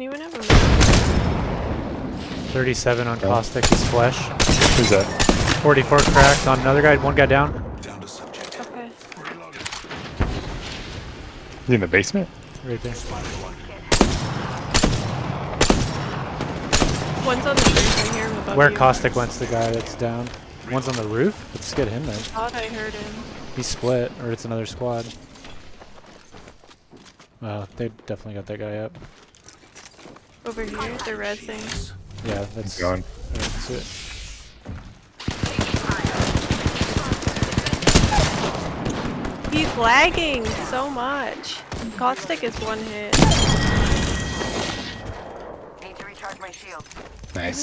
anyone have a 37 on Caustic, his flesh. Who's that? 44 cracked on another guy, one guy down. Okay. He's in the basement? Right there. One's on the roof. I hear him above Where you. Caustic went's the guy that's down. One's on the roof? Let's get him then. I thought I heard him. He's split, or it's another squad. Wow, they definitely got that guy up. Over here, the red thing. Yeah, that's Going. that's it. He's lagging so much. Caustic is one hit. Need to recharge my shield. Nice.